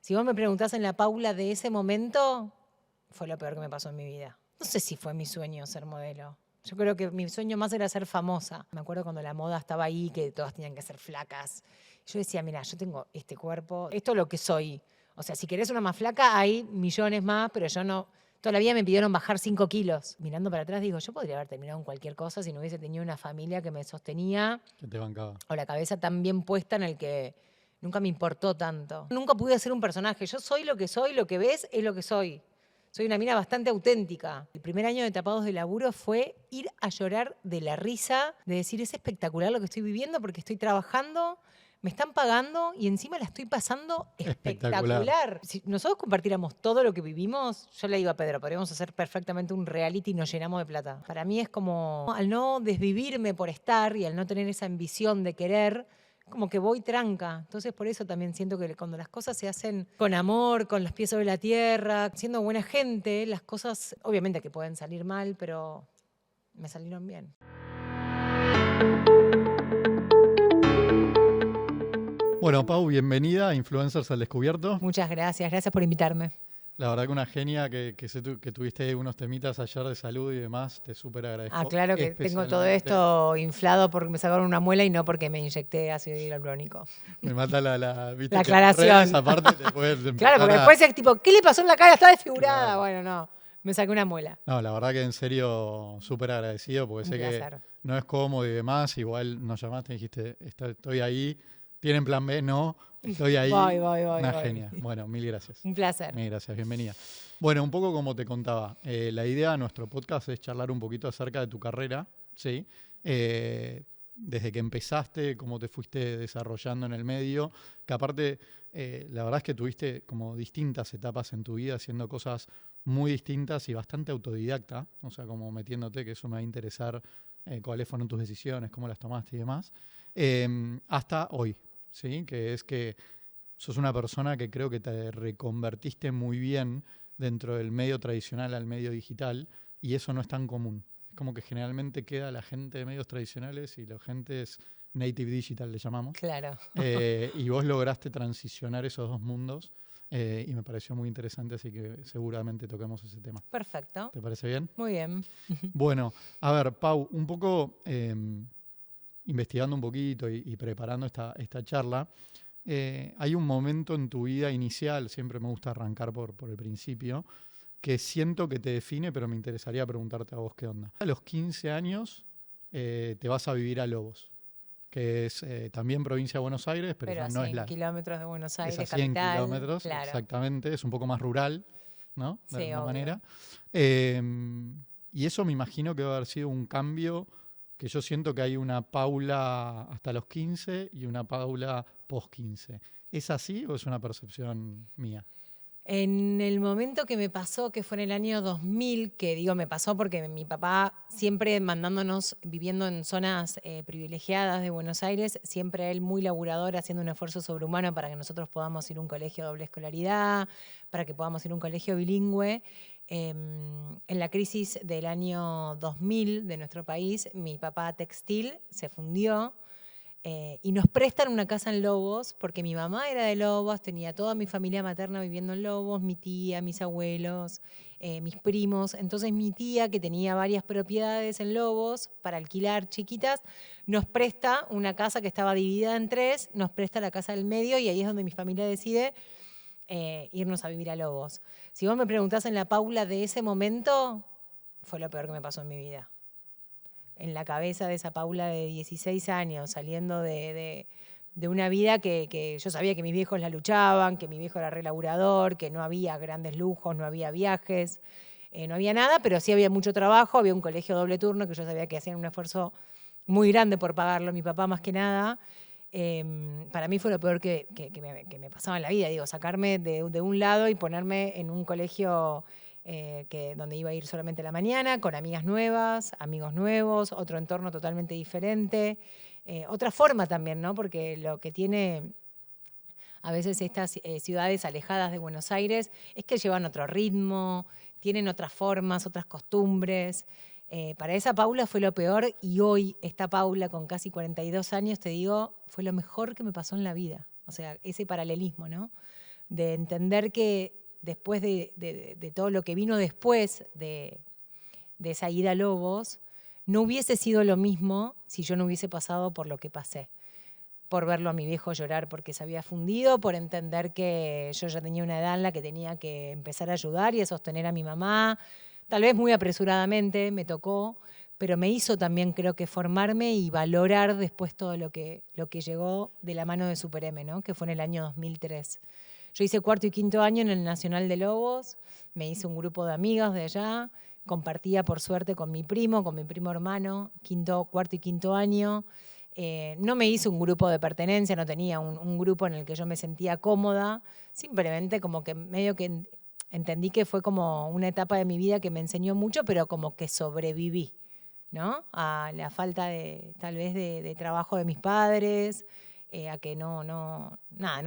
Si vos me preguntás en la Paula de ese momento, fue lo peor que me pasó en mi vida. No sé si fue mi sueño ser modelo. Yo creo que mi sueño más era ser famosa. Me acuerdo cuando la moda estaba ahí, que todas tenían que ser flacas. Yo decía, mira, yo tengo este cuerpo, esto es lo que soy. O sea, si querés una más flaca, hay millones más, pero yo no. Toda la vida me pidieron bajar 5 kilos. Mirando para atrás digo, yo podría haber terminado en cualquier cosa si no hubiese tenido una familia que me sostenía Que te bancaba. o la cabeza tan bien puesta en el que nunca me importó tanto. Nunca pude ser un personaje. Yo soy lo que ves es lo que soy. Soy una mina bastante auténtica. El primer año de Tapados de Laburo fue ir a llorar de la risa, de decir, es espectacular lo que estoy viviendo porque estoy trabajando, me están pagando y encima la estoy pasando Espectacular. espectacular. Si nosotros compartiéramos todo lo que vivimos, yo le digo a Pedro, podríamos hacer perfectamente un reality y nos llenamos de plata. Para mí es como, al no desvivirme por estar y al no tener esa ambición de querer, como que voy tranca. Entonces por eso también siento que cuando las cosas se hacen con amor, con los pies sobre la tierra, siendo buena gente, las cosas obviamente que pueden salir mal, pero me salieron bien. Bueno, Pau, bienvenida a Influencers al Descubierto. Muchas gracias por invitarme. La verdad que una genia que que tuviste unos temitas ayer de salud y demás, te súper agradezco. Ah, claro que tengo todo Especialmente. esto inflado porque me sacaron una muela y no porque me inyecté ácido hialurónico. Me mata viste La que en redes aclaración. aparte te puedes Claro, empezar porque a... después es tipo, ¿qué le pasó en la cara? Está desfigurada. Claro. Bueno, no, me saqué una muela. No, la verdad que en serio súper agradecido porque Un sé que placer. no es cómodo y demás. Igual nos llamaste y dijiste, estoy ahí. ¿Tienen plan B? No, estoy ahí. Voy. Una genia. Bueno, mil gracias. Un placer. Mil gracias, bienvenida. Bueno, un poco como te contaba, la idea de nuestro podcast es charlar un poquito acerca de tu carrera, ¿sí? Desde que empezaste, cómo te fuiste desarrollando en el medio, que aparte, la verdad es que tuviste como distintas etapas en tu vida haciendo cosas muy distintas y bastante autodidacta, o sea, como metiéndote, que eso me va a interesar, cuáles fueron tus decisiones, cómo las tomaste y demás, hasta hoy, ¿sí? Que es que sos una persona que creo que te reconvertiste muy bien dentro del medio tradicional al medio digital y eso no es tan común. Es como que generalmente queda la gente de medios tradicionales y la gente es native digital, le llamamos. Claro. Y vos lograste transicionar esos dos mundos y me pareció muy interesante, así que seguramente toquemos ese tema. Perfecto. ¿Te parece bien? Muy bien. Bueno, a ver, Pau, un poco investigando un poquito y preparando esta charla, hay un momento en tu vida inicial, siempre me gusta arrancar por el principio, que siento que te define, pero me interesaría preguntarte a vos qué onda. A los 15 años te vas a vivir a Lobos, que es también provincia de Buenos Aires, pero Pero ya a no es 100 kilómetros de Buenos Aires, es a 100 capital. kilómetros, Claro. exactamente, es un poco más rural, ¿no? De Sí, alguna obvio. manera. Y eso me imagino que va a haber sido un cambio que yo siento que hay una Paula hasta los 15 y una Paula post 15. ¿Es así o es una percepción mía? En el momento que me pasó, que fue en el año 2000, que digo me pasó porque mi papá siempre mandándonos, viviendo en zonas privilegiadas de Buenos Aires, siempre él muy laburador, haciendo un esfuerzo sobrehumano para que nosotros podamos ir a un colegio de doble escolaridad, para que podamos ir a un colegio bilingüe. En la crisis del año 2000 de nuestro país, mi papá textil se fundió. Y nos prestan una casa en Lobos, porque mi mamá era de Lobos, tenía toda mi familia materna viviendo en Lobos, mi tía, mis abuelos, mis primos. Entonces mi tía, que tenía varias propiedades en Lobos para alquilar chiquitas, nos presta una casa que estaba dividida en 3, nos presta la casa del medio y ahí es donde mi familia decide irnos a vivir a Lobos. Si vos me preguntás en la Paula de ese momento, fue lo peor que me pasó en mi vida. En la cabeza de esa Paula de 16 años, saliendo de una vida que yo sabía que mis viejos la luchaban, que mi viejo era relaburador, que no había grandes lujos, no había viajes, no había nada, pero sí había mucho trabajo, había un colegio doble turno que yo sabía que hacían un esfuerzo muy grande por pagarlo, mi papá más que nada. Para mí fue lo peor que me pasaba en la vida, digo, sacarme de un lado y ponerme en un colegio donde iba a ir solamente a la mañana, con amigas nuevas, amigos nuevos, otro entorno totalmente diferente, otra forma también, ¿no? Porque lo que tiene a veces estas ciudades alejadas de Buenos Aires es que llevan otro ritmo, tienen otras formas, otras costumbres. Para esa Paula fue lo peor y hoy esta Paula con casi 42 años, te digo, fue lo mejor que me pasó en la vida. O sea, ese paralelismo, ¿no? de entender que después de todo lo que vino después de esa ida a Lobos, no hubiese sido lo mismo si yo no hubiese pasado por lo que pasé. Por verlo a mi viejo llorar porque se había fundido, por entender que yo ya tenía una edad en la que tenía que empezar a ayudar y a sostener a mi mamá. Tal vez muy apresuradamente me tocó, pero me hizo también, creo que, formarme y valorar después todo lo que llegó de la mano de Super M, ¿no? Que fue en el año 2003. Yo hice cuarto y quinto año en el Nacional de Lobos, me hice un grupo de amigos de allá, compartía por suerte con mi primo hermano, cuarto y quinto año. No me hice un grupo de pertenencia, no tenía un grupo en el que yo me sentía cómoda, simplemente como que medio que entendí que fue como una etapa de mi vida que me enseñó mucho, pero como que sobreviví, ¿no? A la falta tal vez de trabajo de mis padres, a que no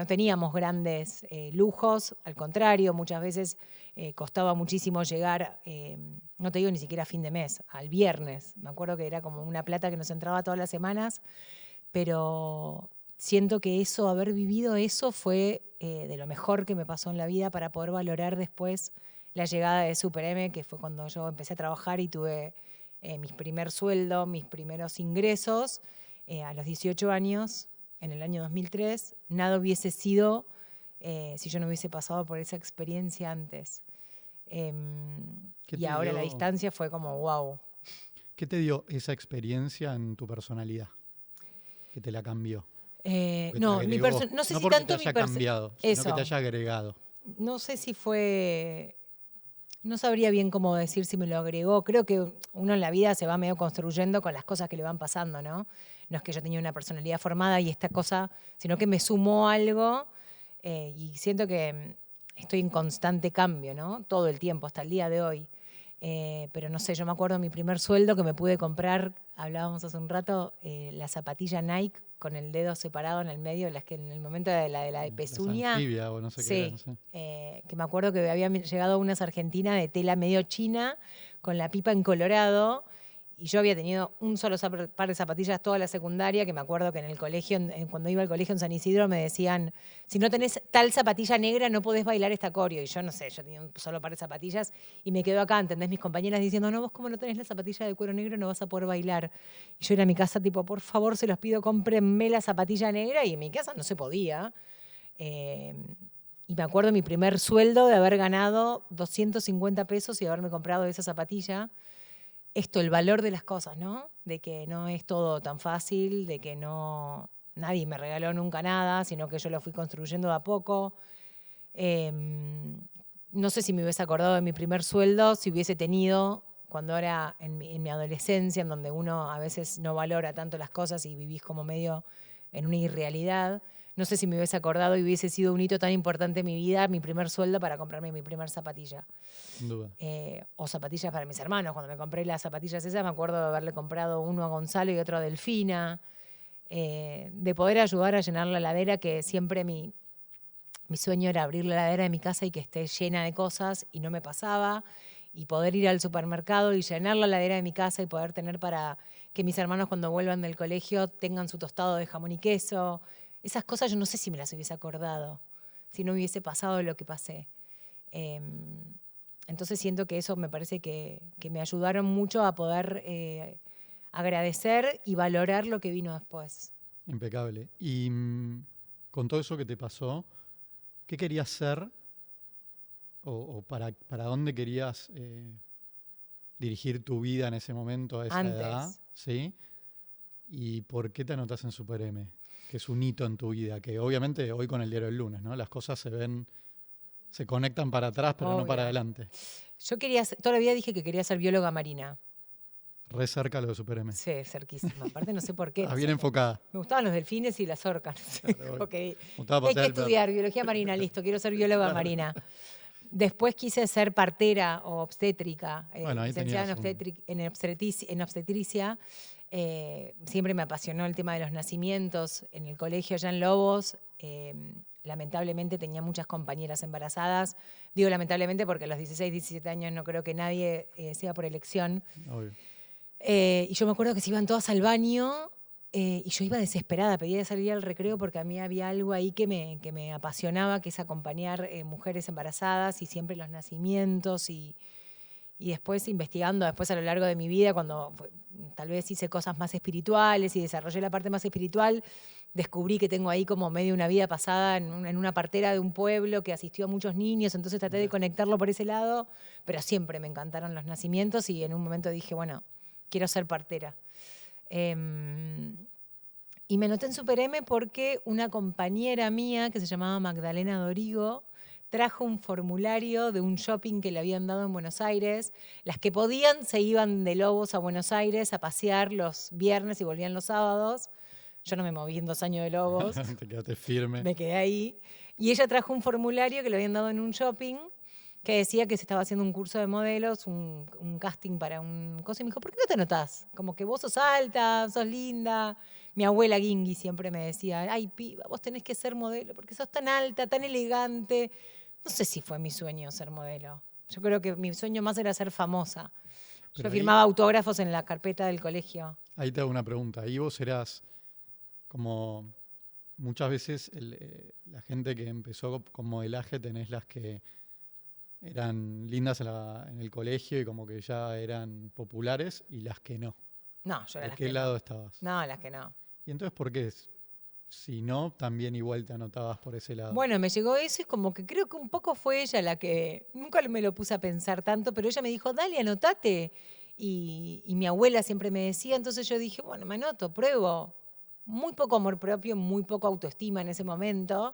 teníamos grandes lujos, al contrario, muchas veces costaba muchísimo llegar, no te digo ni siquiera a fin de mes, al viernes. Me acuerdo que era como una plata que nos entraba todas las semanas, pero siento que haber vivido eso fue de lo mejor que me pasó en la vida para poder valorar después la llegada de Super M, que fue cuando yo empecé a trabajar y tuve mi primer sueldo, mis primeros ingresos a los 18 años, en el año 2003. Nada hubiese sido si yo no hubiese pasado por esa experiencia antes. Y ahora la distancia fue como wow. ¿Qué te dio esa experiencia en tu personalidad? ¿Qué te la cambió? No, no sé no si porque tanto te haya cambiado, sino que te haya agregado. No sé si fue... No sabría bien cómo decir si me lo agregó. Creo que uno en la vida se va medio construyendo con las cosas que le van pasando, ¿no? No es que yo tenía una personalidad formada y esta cosa, sino que me sumó algo y siento que estoy en constante cambio, ¿no? Todo el tiempo, hasta el día de hoy. Pero no sé, yo me acuerdo de mi primer sueldo que me pude comprar, hablábamos hace un rato, la zapatilla Nike con el dedo separado en el medio, las que en el momento de la de pezuña. Anfibia o no sé qué era, no sé. Que me acuerdo que habían llegado unas argentinas de tela medio china con la pipa en colorado y yo había tenido un solo par de zapatillas toda la secundaria, que me acuerdo que en el colegio, cuando iba al colegio en San Isidro me decían, si no tenés tal zapatilla negra no podés bailar esta coreo. Y yo no sé, yo tenía un solo par de zapatillas y me quedo acá, ¿entendés? Mis compañeras diciendo, no, vos como no tenés la zapatilla de cuero negro no vas a poder bailar. Y yo era a mi casa tipo, por favor, se los pido, cómprenme la zapatilla negra, y en mi casa no se podía. Y me acuerdo mi primer sueldo de haber ganado 250 pesos y haberme comprado esa zapatilla. El valor de las cosas, ¿no? De que no es todo tan fácil, de que nadie me regaló nunca nada, sino que yo lo fui construyendo de a poco. No sé si me hubiese acordado de mi primer sueldo, si hubiese tenido, cuando era en mi adolescencia, en donde uno a veces no valora tanto las cosas y vivís como medio en una irrealidad. No sé si me hubiese acordado y hubiese sido un hito tan importante en mi vida, mi primer sueldo para comprarme mi primer zapatilla. Sin duda. O zapatillas para mis hermanos. Cuando me compré las zapatillas esas, me acuerdo de haberle comprado uno a Gonzalo y otro a Delfina. De poder ayudar a llenar la heladera, que siempre mi sueño era abrir la heladera de mi casa y que esté llena de cosas, y no me pasaba. Y poder ir al supermercado y llenar la heladera de mi casa y poder tener para que mis hermanos cuando vuelvan del colegio tengan su tostado de jamón y queso. Esas cosas yo no sé si me las hubiese acordado, si no hubiese pasado lo que pasé. Entonces siento que eso me parece que me ayudaron mucho a poder agradecer y valorar lo que vino después. Impecable. Y con todo eso que te pasó, ¿qué querías ser o para dónde querías dirigir tu vida en ese momento, a esa edad? ¿Sí? ¿Y por qué te anotás en Super M? Que es un hito en tu vida, que obviamente hoy con el diario del lunes, ¿no? Las cosas se conectan para atrás, pero no para adelante. Yo todavía dije que quería ser bióloga marina. Re cerca lo de Super M. Sí, cerquísima. Aparte no sé por qué. Bien enfocada. Me gustaban los delfines y las orcas. No sé, Claro, hay que estudiar biología marina, listo, quiero ser bióloga marina. Después quise ser partera o obstétrica, licenciada en obstetricia. Siempre me apasionó el tema de los nacimientos. En el colegio allá en Lobos, lamentablemente tenía muchas compañeras embarazadas. Digo lamentablemente porque a los 16, 17 años no creo que nadie sea por elección. Obvio. Y yo me acuerdo que se iban todas al baño Y yo iba desesperada, pedía salir al recreo porque a mí había algo ahí que me apasionaba, que es acompañar mujeres embarazadas y siempre los nacimientos y después investigando, después a lo largo de mi vida, cuando tal vez hice cosas más espirituales y desarrollé la parte más espiritual, descubrí que tengo ahí como medio una vida pasada en una partera de un pueblo que asistió a muchos niños, entonces traté de conectarlo por ese lado, pero siempre me encantaron los nacimientos y en un momento dije, bueno, quiero ser partera. Y me anoté en Super M porque una compañera mía que se llamaba Magdalena Dorigo trajo un formulario de un shopping que le habían dado en Buenos Aires. Las que podían se iban de Lobos a Buenos Aires a pasear los viernes y volvían los sábados. Yo no me moví en 2 años de Lobos, Te quedaste firme. me quedé ahí. Y ella trajo un formulario que le habían dado en un shopping que decía que se estaba haciendo un curso de modelos, un casting para un cosa. Y me dijo, ¿por qué no te anotás? Como que vos sos alta, sos linda. Mi abuela Guingui siempre me decía, ay, piba, vos tenés que ser modelo porque sos tan alta, tan elegante. No sé si fue mi sueño ser modelo. Yo creo que mi sueño más era ser famosa. Yo Pero firmaba autógrafos en la carpeta del colegio. ahí te hago una pregunta. Ahí vos eras como muchas veces la gente que empezó con modelaje, tenés las que eran lindas en el colegio y como que ya eran populares y las que no. No, yo era ¿De las qué que lado no. estabas? No, las que no. Y entonces, ¿por qué? Si no, también igual te anotabas por ese lado. Bueno, me llegó eso y como que creo que un poco fue ella la que, nunca me lo puse a pensar tanto, pero ella me dijo, dale, anotate. Y mi abuela siempre me decía, entonces yo dije, bueno, me anoto, pruebo. Muy poco amor propio, muy poco autoestima en ese momento,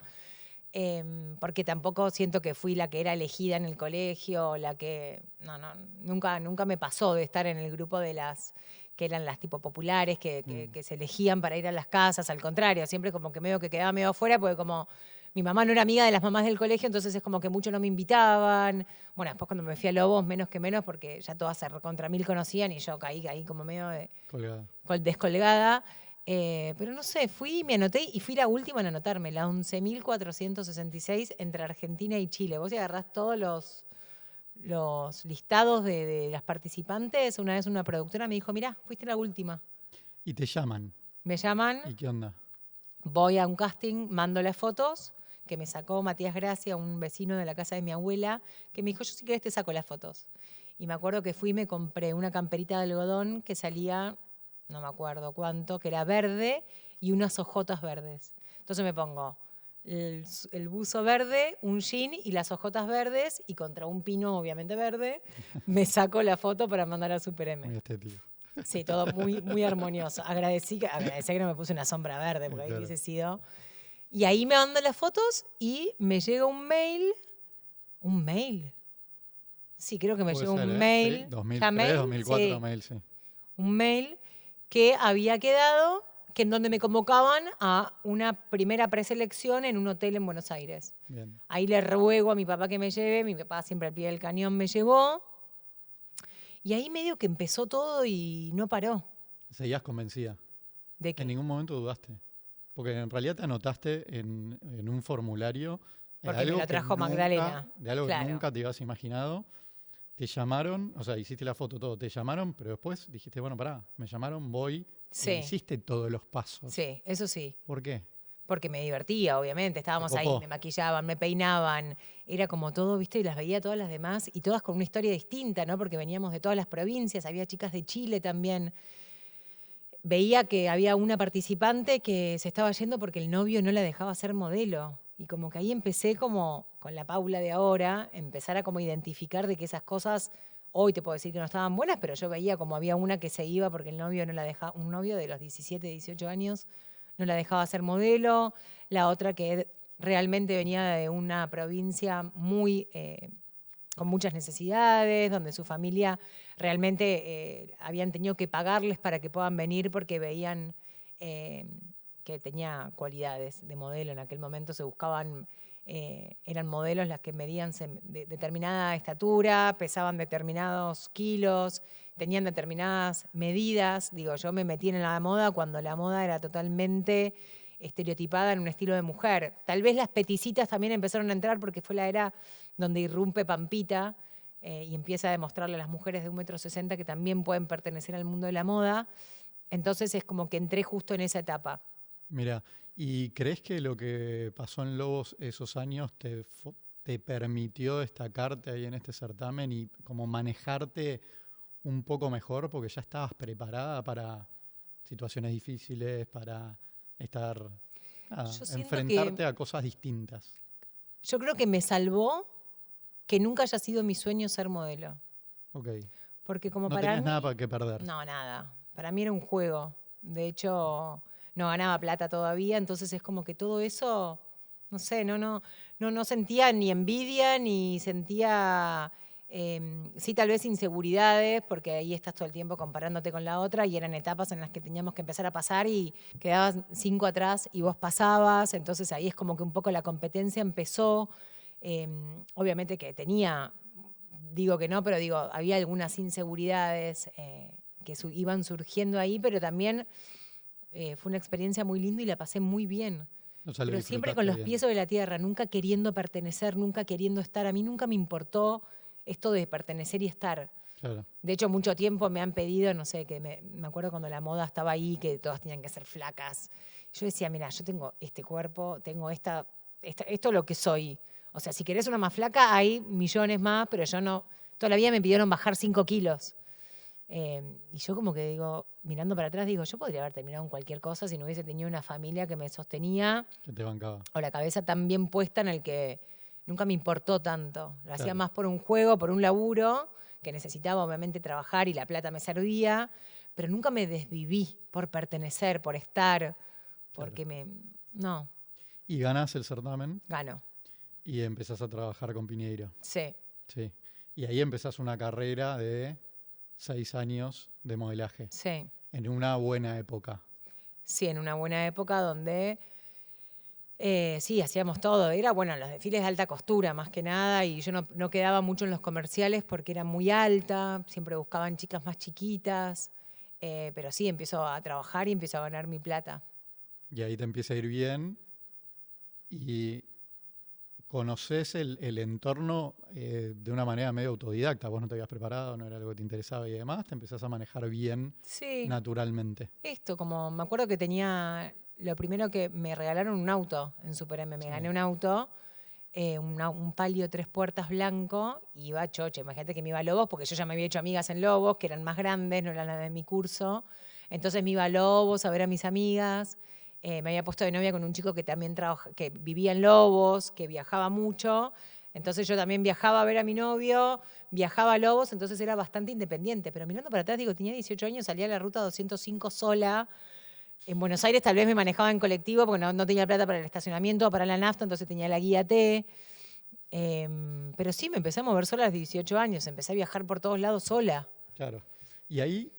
porque tampoco siento que fui la que era elegida en el colegio, la que, no, nunca me pasó de estar en el grupo de las que eran las tipo populares, que se elegían para ir a las casas, al contrario, siempre como que medio que quedaba medio afuera, porque como mi mamá no era amiga de las mamás del colegio, entonces es como que muchos no me invitaban. Bueno, después cuando me fui a Lobos, menos que menos, porque ya todas se contra mil conocían y yo caí como medio Colgada. descolgada. Pero no sé, fui, me anoté y fui la última en anotarme, la 11.466 entre Argentina y Chile. Vos si agarrás todos los listados de las participantes, una vez una productora me dijo, mirá, fuiste la última. Y te llaman. Me llaman, ¿Y qué onda? voy a un casting, mando las fotos, que me sacó Matías Gracia, un vecino de la casa de mi abuela, que me dijo, yo si querés te saco las fotos. Y me acuerdo que fui y me compré una camperita de algodón que salía, no me acuerdo cuánto, que era verde y unas hojotas verdes. Entonces me pongo el buzo verde, un jean y las hojotas verdes y contra un pino obviamente verde, me saco la foto para mandar a Super M. Muy estético. Sí, todo muy, muy armonioso. Agradecí que no me puse una sombra verde porque ahí Claro. hubiese sido. Y ahí me mandan las fotos y me llega un mail. ¿Un mail? Sí, creo que me Puede llegó ser, un ¿eh? mail. Sí, 2003, ¿Ya mail? 2004, Sí, mail, sí. un mail que había quedado, que en donde me convocaban a una primera preselección en un hotel en Buenos Aires. Bien. Ahí le ruego a mi papá que me lleve, mi papá siempre al pie del cañón me llevó. Y ahí medio que empezó todo y no paró. Seguías convencida. ¿De En qué? ningún momento dudaste. Porque en realidad te anotaste en un formulario de Porque me algo lo trajo nunca, Magdalena. de algo que Claro. nunca te habías imaginado. Te llamaron, o sea, hiciste la foto, todo, te llamaron, pero después dijiste, bueno, pará, me llamaron, voy, Sí, hiciste todos los pasos. sí, eso sí. ¿Por qué? Porque me divertía, obviamente. Te Estábamos ahí, copó. me maquillaban, me peinaban. Era como todo, ¿viste? Y las veía todas las demás y todas con una historia distinta, ¿no? Porque veníamos de todas las provincias, había chicas de Chile también. Veía que había una participante que se estaba yendo porque el novio no la dejaba ser modelo. Y como que ahí empecé como, con la Paula de ahora, empezar a como identificar de que esas cosas, hoy te puedo decir que no estaban buenas, pero yo veía como había una que se iba porque el novio no la dejaba, un novio de los 17, 18 años, no la dejaba ser modelo, la otra que realmente venía de una provincia muy con muchas necesidades, donde su familia realmente habían tenido que pagarles para que puedan venir porque veían que tenía cualidades de modelo. En aquel momento se buscaban, eran modelos las que medían determinada estatura, pesaban determinados kilos, tenían determinadas medidas. Digo, yo me metí en la moda cuando la moda era totalmente estereotipada en un estilo de mujer. Tal vez las peticitas también empezaron a entrar porque fue la era donde irrumpe Pampita y empieza a demostrarle a las mujeres de 1,60 m que también pueden pertenecer al mundo de la moda. Entonces es como que entré justo en esa etapa. Mira, ¿y crees que lo que pasó en Lobos esos años te permitió destacarte ahí en este certamen y como manejarte un poco mejor porque ya estabas preparada para situaciones difíciles, para estar, Yo siento que, enfrentarte a cosas distintas? yo creo que me salvó que nunca haya sido mi sueño ser modelo. Ok. Porque como No para tenías nada mí, para que perder. no, nada. Para mí era un juego. De hecho, no ganaba plata todavía, entonces es como que todo eso, no sé, no sentía ni envidia, ni sentía, sí, tal vez inseguridades, porque ahí estás todo el tiempo comparándote con la otra y eran etapas en las que teníamos que empezar a pasar y quedabas 5 atrás y vos pasabas, entonces ahí es como que un poco la competencia empezó. Obviamente que tenía, digo que no, pero digo, había algunas inseguridades que iban surgiendo ahí, pero también fue una experiencia muy linda y la pasé muy bien. O sea, lo Pero siempre con disfrutaste los pies bien. sobre la tierra, nunca queriendo pertenecer, nunca queriendo estar. A mí nunca me importó esto de pertenecer y estar. Claro, De hecho, mucho tiempo me han pedido, no sé, que me acuerdo cuando la moda estaba ahí, que todas tenían que ser flacas. Yo decía, mira, yo tengo este cuerpo, tengo esto es lo que soy. O sea, si querés una más flaca, hay millones más, pero yo no. Toda la vida me pidieron bajar 5 kilos. Y yo como que digo, mirando para atrás, digo, yo podría haber terminado en cualquier cosa si no hubiese tenido una familia que me sostenía que te bancaba. o la cabeza tan bien puesta en el que nunca me importó tanto. Lo hacía Claro, más por un juego, por un laburo, que necesitaba obviamente trabajar y la plata me servía, pero nunca me desviví por pertenecer, por estar, claro. porque me... No, Y ganás el certamen gano. y empezás a trabajar con Piñeiro. Sí, Sí. Y ahí empezás una carrera de 6 años de modelaje, sí. en una buena época. Sí, en una buena época donde sí, hacíamos todo. Era, bueno, los desfiles de alta costura más que nada y yo no quedaba mucho en los comerciales porque era muy alta, siempre buscaban chicas más chiquitas, pero sí, empiezo a trabajar y empiezo a ganar mi plata. Y ahí te empieza a ir bien y conoces el entorno de una manera medio autodidacta. Vos no te habías preparado, no era algo que te interesaba y demás, te empezás a manejar bien Sí, naturalmente. esto, como me acuerdo que tenía, lo primero que me regalaron un auto en Super M, me gané Sí, un auto, un Palio 3 puertas blanco, y iba choche, imagínate que me iba a Lobos, porque yo ya me había hecho amigas en Lobos, que eran más grandes, no eran las de mi curso, entonces me iba a Lobos a ver a mis amigas, me había puesto de novia con un chico que también que vivía en Lobos, que viajaba mucho, entonces yo también viajaba a ver a mi novio, viajaba a Lobos, entonces era bastante independiente, pero mirando para atrás, digo, tenía 18 años, salía a la ruta 205 sola. En Buenos Aires tal vez me manejaba en colectivo porque no tenía plata para el estacionamiento o para la nafta, entonces tenía la guía T. Pero sí, me empecé a mover sola a los 18 años, empecé a viajar por todos lados sola. claro. Y ahí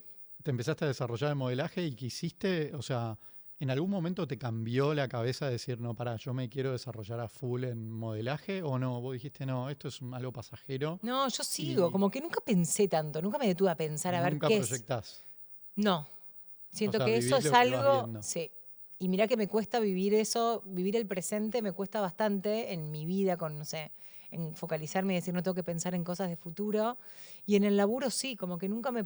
te empezaste a desarrollar el modelaje y quisiste, o sea, ¿en algún momento te cambió la cabeza de decir, no, pará, yo me quiero desarrollar a full en modelaje? ¿O no? Vos dijiste, no, esto es algo pasajero No, yo sigo, y como que nunca pensé tanto, nunca me detuve a pensar a ver nunca qué es. proyectás. No, O siento sea, que eso vivís es lo que vas algo, viendo. sí. Y mirá que me cuesta vivir eso, vivir el presente me cuesta bastante en mi vida, con, no sé, en focalizarme y decir no tengo que pensar en cosas de futuro. Y en el laburo sí, como que nunca me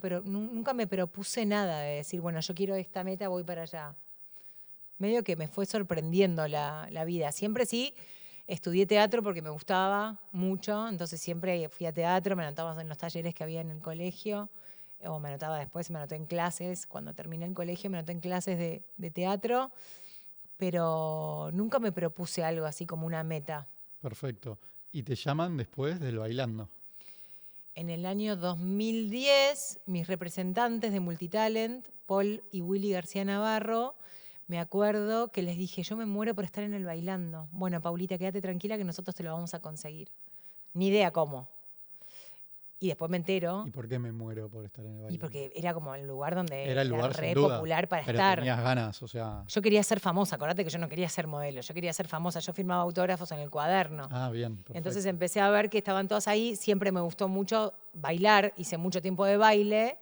propuse nada de decir, bueno, yo quiero esta meta, voy para allá. Medio que me fue sorprendiendo la vida. Siempre sí estudié teatro porque me gustaba mucho, entonces siempre fui a teatro, me anotaba en los talleres que había en el colegio, o me anotaba después, me anoté en clases, cuando terminé el colegio me anoté en clases de teatro, pero nunca me propuse algo así como una meta. Perfecto. Y te llaman después del bailando. En el año 2010, mis representantes de Multitalent, Paul y Willy García Navarro, me acuerdo que les dije, yo me muero por estar en el bailando. Bueno, Paulita, quédate tranquila que nosotros te lo vamos a conseguir. Ni idea cómo. Y después me entero, ¿Y por qué me muero por estar en el y bailando? porque era como el lugar Era donde el era lugar sin re duda, popular para pero estar. tenías ganas, o sea. Yo quería ser famosa, acordate que yo no quería ser modelo, yo quería ser famosa, yo firmaba autógrafos en el cuaderno. Ah, bien, Entonces perfecto. empecé a ver que estaban todas ahí, siempre me gustó mucho bailar, hice mucho tiempo de baile.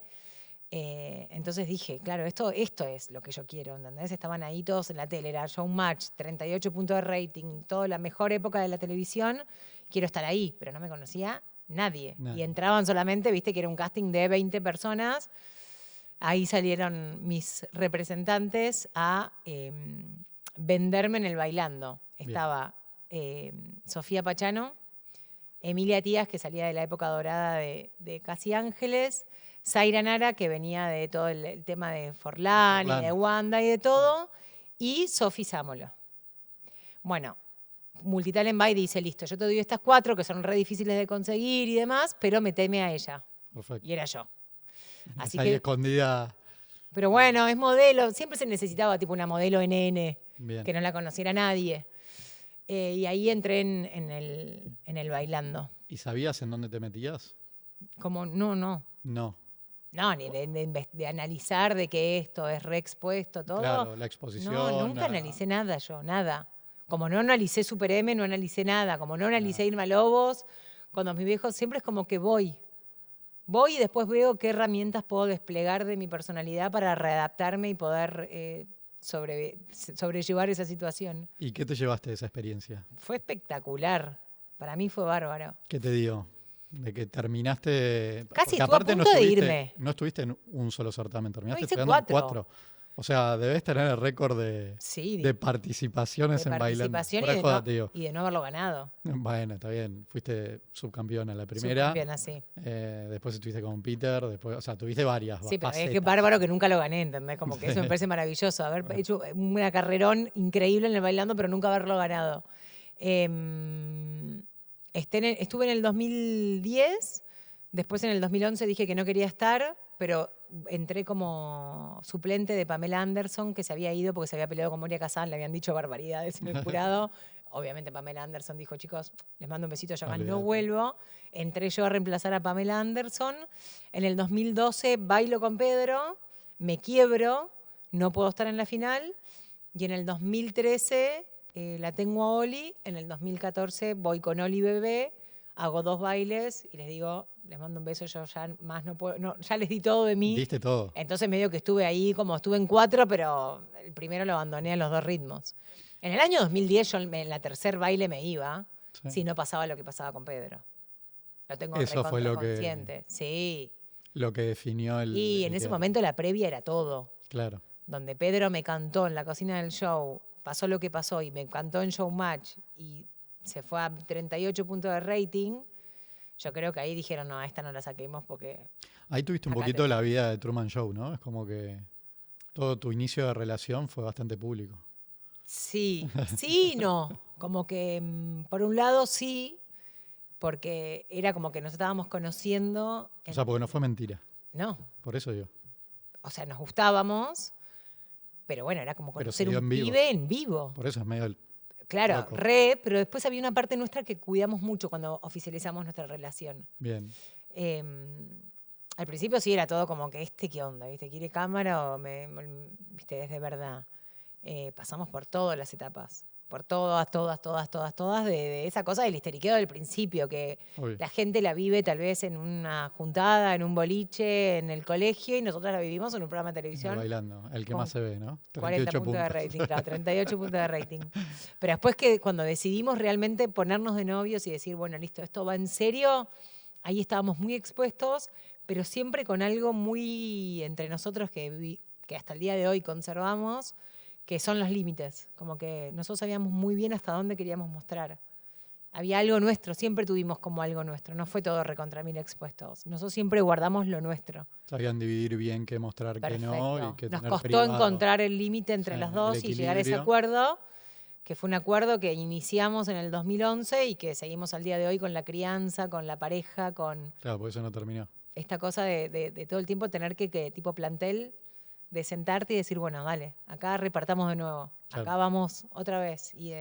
Entonces dije, claro, esto es lo que yo quiero, ¿entendés? Estaban ahí todos en la tele, era Showmatch, 38 puntos de rating, toda la mejor época de la televisión, quiero estar ahí, pero no me conocía nadie. Y Nadie. entraban solamente, viste que era un casting de 20 personas, ahí salieron mis representantes a venderme en el Bailando. Bien. Estaba Sofía Pachano, Emilia Tías, que salía de la época dorada de Casi Ángeles, Zaira Nara, que venía de todo el tema de Forlán y de Wanda y de todo, y Sofi Sámolo. Bueno, Multitalent va y dice, listo, yo te doy estas 4 que son re difíciles de conseguir y demás, pero meteme a ella. Perfecto. Y era yo. Así Ahí que, escondida. pero bueno, es modelo. Siempre se necesitaba tipo una modelo NN, Bien. que no la conociera nadie. Y ahí entré en el Bailando. ¿Y sabías en dónde te metías? Como, no. No. No, ni de analizar de que esto es re expuesto, todo. Claro, la exposición. No, nunca analicé nada yo, nada. Como no analicé Super M, no analicé nada. Como no analicé Irma Lobos, cuando mis viejos siempre es como que voy. Voy y después veo qué herramientas puedo desplegar de mi personalidad para readaptarme y poder sobrellevar esa situación. ¿Y qué te llevaste de esa experiencia? Fue espectacular. Para mí fue bárbaro. ¿Qué te dio? De que terminaste. Casi porque estuve a aparte punto de irme. No estuviste en un solo certamen, terminaste hice estudiando en 4. 4. O sea, debes tener el récord de participaciones en Bailando. Fuera de joda, te digo. Y de no haberlo ganado. Bueno, está bien. Fuiste subcampeona en la primera. Subcampeona, sí. Después estuviste con Peter. Después, o sea, tuviste varias. Sí, pero facetas. es que bárbaro que nunca lo gané, ¿entendés? Como que eso me parece maravilloso. Haber hecho una carrerón increíble en el Bailando, pero nunca haberlo ganado. Estuve en el 2010. Después en el 2011 dije que no quería estar, pero entré como suplente de Pamela Anderson, que se había ido porque se había peleado con Moria Kazan, le habían dicho barbaridades en el jurado. Obviamente Pamela Anderson dijo, chicos, les mando un besito, yo acá no vuelvo. Entré yo a reemplazar a Pamela Anderson. En el 2012 bailo con Pedro, me quiebro, no puedo estar en la final. Y en el 2013 la tengo a Oli. En el 2014 voy con Oli Bebé, hago 2 bailes y les digo, les mando un beso, yo ya más no puedo, no, ya les di todo de mí. Diste todo. Entonces medio que estuve ahí, como estuve en 4, pero el primero lo abandoné a los 2 ritmos. En el año 2010 yo en la tercer baile me iba, si no pasaba lo que pasaba con Pedro. Lo tengo Eso fue lo consciente. Sí. Lo que definió el... Y en ese momento la previa era todo. Claro. Donde Pedro me cantó en la cocina del show, pasó lo que pasó y me cantó en Showmatch y se fue a 38 puntos de rating. Yo creo que ahí dijeron, no, a esta no la saquemos porque... Ahí tuviste un poquito la vida de Truman Show, ¿no? Es como que todo tu inicio de relación fue bastante público. Sí, sí y no. Como que, por un lado, sí, porque era como que nos estábamos conociendo. O sea, porque no fue mentira. No. Por eso digo. O sea, nos gustábamos, pero bueno, era como conocer un pibe en vivo. Por eso es medio... Claro, pero después había una parte nuestra que cuidamos mucho cuando oficializamos nuestra relación. Bien. Al principio sí era todo como que ¿qué onda? ¿Viste? ¿Quiere cámara o viste? Es de verdad. Pasamos por todas las etapas. Por todas, de esa cosa del histeriqueo del principio, que la gente la vive tal vez en una juntada, en un boliche, en el colegio, y nosotros la vivimos en un programa de televisión. Bailando, el que más se ve, ¿no? 40 puntos de rating, claro, 38 puntos de rating. Pero después que cuando decidimos realmente ponernos de novios y decir, bueno, listo, esto va en serio, ahí estábamos muy expuestos, pero siempre con algo muy entre nosotros que hasta el día de hoy conservamos, que son los límites. Como que nosotros sabíamos muy bien hasta dónde queríamos mostrar. Había algo nuestro, siempre tuvimos como algo nuestro. No fue todo recontra mil expuestos. Nosotros siempre guardamos lo nuestro. Sabían dividir bien qué mostrar, qué no. Y qué Nos tener costó privado. Encontrar el límite entre los dos y llegar a ese acuerdo, que fue un acuerdo que iniciamos en el 2011 y que seguimos al día de hoy con la crianza, con la pareja, con... Claro, por eso no terminó. Esta cosa de todo el tiempo tener que tipo plantel, de sentarte y decir, bueno, dale, acá repartamos de nuevo, acá vamos otra vez. Y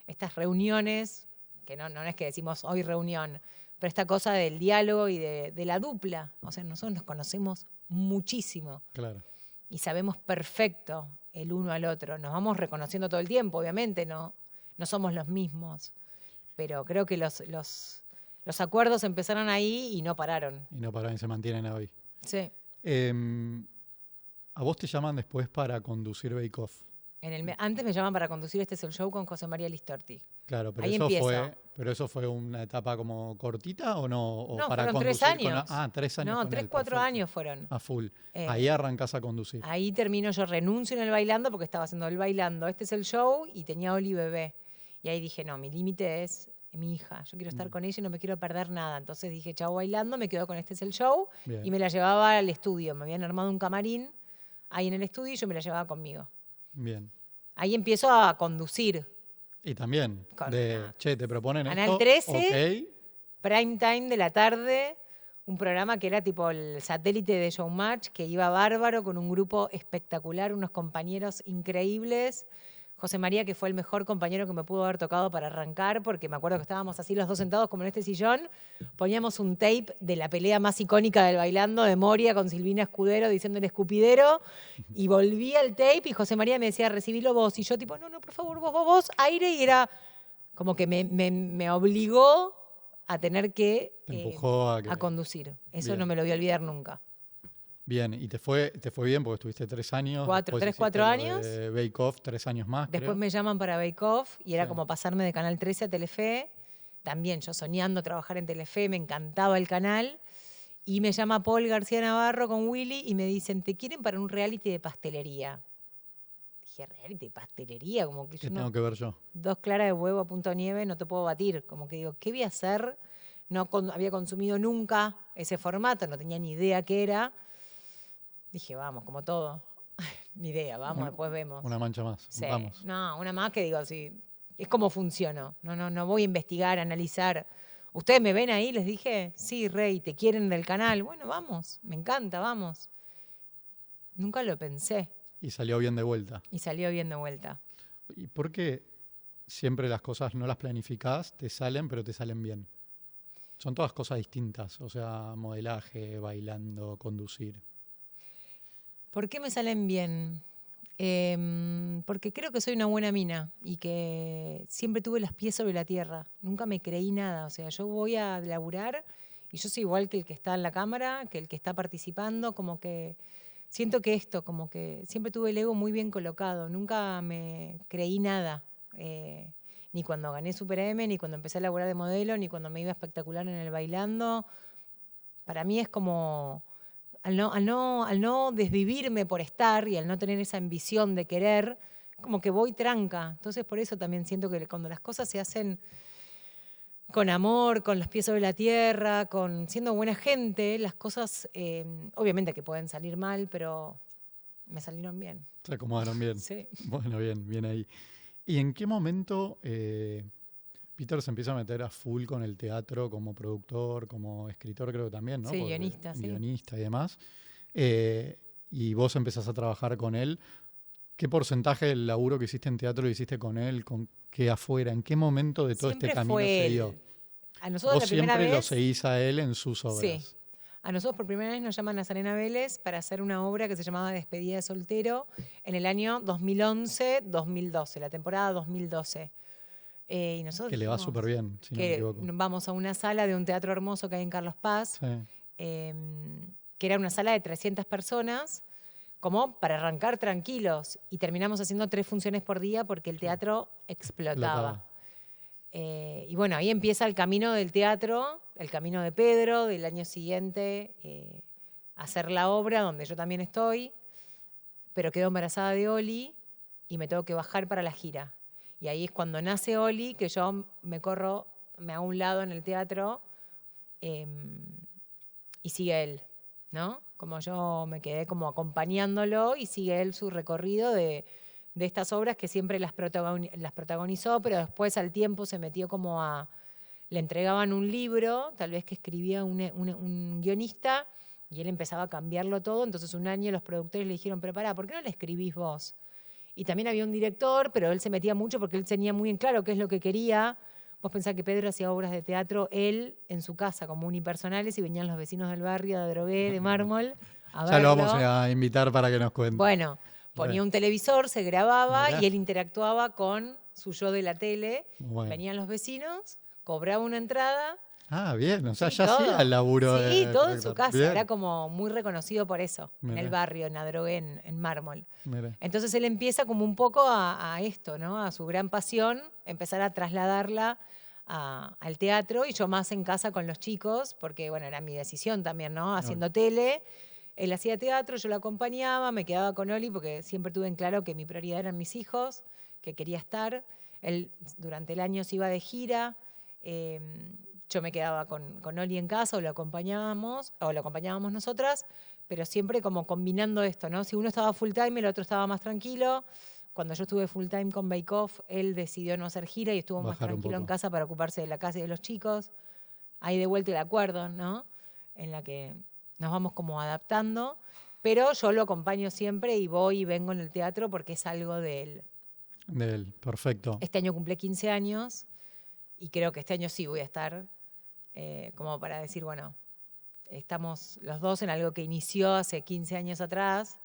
estas reuniones, que no es que decimos hoy reunión, pero esta cosa del diálogo y de la dupla. O sea, nosotros nos conocemos muchísimo. Claro. Y sabemos perfecto el uno al otro. Nos vamos reconociendo todo el tiempo, obviamente, no somos los mismos. Pero creo que los acuerdos empezaron ahí y no pararon. Y no pararon y se mantienen hoy. Sí. ¿A vos te llaman después para conducir Bake Off? Antes me llaman para conducir Este es el Show con José María Listorti. Claro, pero ahí eso empiezo. fue ¿Pero eso fue una etapa como cortita o no? ¿O No, para fueron 3 conducir años. 3 años No, con 3, él, 4 perfecto. años fueron. A full. Eh, Ahí arrancás a conducir. Ahí termino, yo renuncio en el bailando porque estaba haciendo el bailando. Este es el show y tenía Oli bebé. Y ahí dije, no, mi límite es mi hija. Yo quiero estar con ella y no me quiero perder nada. Entonces dije, chao bailando, me quedo con Este es el show. Bien. Y me la llevaba al estudio. Me habían armado un camarín ahí en el estudio y yo me la llevaba conmigo. Bien. Ahí empiezo a conducir. Y también, che, te proponen Canal esto, 13, ok. prime time de la tarde, un programa que era tipo el satélite de Showmatch, que iba bárbaro, con un grupo espectacular, unos compañeros increíbles. José María, que fue el mejor compañero que me pudo haber tocado para arrancar, porque me acuerdo que estábamos así los dos sentados como en este sillón, poníamos un tape de la pelea más icónica del bailando de Moria con Silvina Escudero diciendo el escupidero, y volvía el tape y José María me decía, recibilo vos, y yo tipo, no, por favor, vos, aire, y era como que me obligó a tener que Te empujó a conducir. Eso Bien. no me lo voy a olvidar nunca. Bien, y te fue bien porque estuviste 3 años. 3, 4 años. Bake Off, 3 años más, Después creo. me llaman para Bake Off y era Sí. como pasarme de Canal 13 a Telefe. También yo soñando trabajar en Telefe, me encantaba el canal. Y me llama Paul García Navarro con Willy y me dicen, ¿te quieren para un reality de pastelería? Dije, ¿reality de pastelería? Como que ¿Qué yo tengo que ver yo? 2 claras de huevo a punto nieve, no te puedo batir. Como que digo, ¿qué voy a hacer? No había consumido nunca ese formato, no tenía ni idea qué era. Dije, vamos, como todo. Ni idea, vamos, después vemos. Una mancha más, Sí. vamos. No, una más que digo, sí, es como funciono. No voy a investigar, analizar. ¿Ustedes me ven ahí? Les dije, sí, Rey, ¿te quieren del canal? Bueno, vamos, me encanta, vamos. Nunca lo pensé Y salió bien de vuelta. y salió bien de vuelta. ¿Y por qué siempre las cosas no las planificás, te salen, pero te salen bien? Son todas cosas distintas, o sea, modelaje, bailando, conducir. ¿Por qué me salen bien? Porque creo que soy una buena mina y que siempre tuve los pies sobre la tierra. Nunca me creí nada. O sea, yo voy a laburar y yo soy igual que el que está en la cámara, que el que está participando, como que siento que como que siempre tuve el ego muy bien colocado. Nunca me creí nada. Ni cuando gané Super M, ni cuando empecé a laburar de modelo, ni cuando me iba espectacular en el bailando. Para mí es como al no desvivirme por estar y al no tener esa ambición de querer, como que voy tranca. Entonces por eso también siento que cuando las cosas se hacen con amor, con los pies sobre la tierra, con siendo buena gente, las cosas obviamente que pueden salir mal, pero me salieron bien. Se acomodaron bien. Sí. Bueno, bien ahí. ¿Y en qué momento Peter se empieza a meter a full con el teatro como productor, como escritor creo que también, ¿no? Sí, Porque guionista, sí. Guionista y demás. Y vos empezás a trabajar con él. ¿Qué porcentaje del laburo que hiciste en teatro lo hiciste con él? ¿Con qué afuera? ¿En qué momento de todo Siempre este camino fue se él. dio? A nosotros Vos la primera siempre lo vez, seguís a él en sus obras. sí. A nosotros por primera vez nos llaman a Nazarena Vélez para hacer una obra que se llamaba Despedida de soltero en el año 2011-2012, la temporada 2012. Y nosotros Que le va dijimos súper bien, si no me que equivoco. vamos a una sala de un teatro hermoso que hay en Carlos Paz, Sí. que era una sala de 300 personas, como para arrancar tranquilos. Y terminamos haciendo 3 funciones por día porque el teatro explotaba. Y bueno, ahí empieza el camino del teatro, el camino de Pedro, del año siguiente, hacer la obra donde yo también estoy, pero quedo embarazada de Oli y me tengo que bajar para la gira. Y ahí es cuando nace Oli, que yo me hago a un lado en el teatro y sigue él, ¿no? Como yo me quedé como acompañándolo y sigue él su recorrido de estas obras que siempre las protagonizó, pero después al tiempo se metió como le entregaban un libro, tal vez que escribía un guionista, y él empezaba a cambiarlo todo. Entonces un año los productores le dijeron, pero pará, ¿por qué no le escribís vos? Y también había un director, pero él se metía mucho porque él tenía muy en claro qué es lo que quería. Vos pensás que Pedro hacía obras de teatro, él en su casa, como unipersonales, y venían los vecinos del barrio de Adrogué, de Mármol, a verlo. Ya lo vamos a invitar para que nos cuente. Bueno, ponía un televisor, se grababa. Mirá. Y él interactuaba con su yo de la tele. Bueno. Venían los vecinos, cobraba una entrada. Ah, bien, o sea, Sí, ya todo. hacía el laburo. Sí, todo en su casa. Bien. Era como muy reconocido por eso, Mirá. en el barrio, en Adrogué, en Mármol. Mirá. Entonces él empieza como un poco a esto, ¿no? A su gran pasión, empezar a trasladarla al teatro y yo más en casa con los chicos, porque bueno, era mi decisión también, ¿no? Haciendo tele. Él hacía teatro, yo lo acompañaba, me quedaba con Oli porque siempre tuve en claro que mi prioridad eran mis hijos, que quería estar. Él durante el año se iba de gira. Yo me quedaba con Oli en casa o lo acompañábamos nosotras, pero siempre como combinando esto, ¿no? Si uno estaba full time, el otro estaba más tranquilo. Cuando yo estuve full time con Bake Off, él decidió no hacer gira y estuvo más Bajar un tranquilo en poco. casa para ocuparse de la casa y de los chicos. Ahí de vuelta el acuerdo, ¿no? En la que nos vamos como adaptando, pero yo lo acompaño siempre y voy y vengo en el teatro porque es algo de él. De él, perfecto. Este año cumplí 15 años y creo que este año sí voy a estar como para decir, bueno, estamos los dos en algo que inició hace 15 años atrás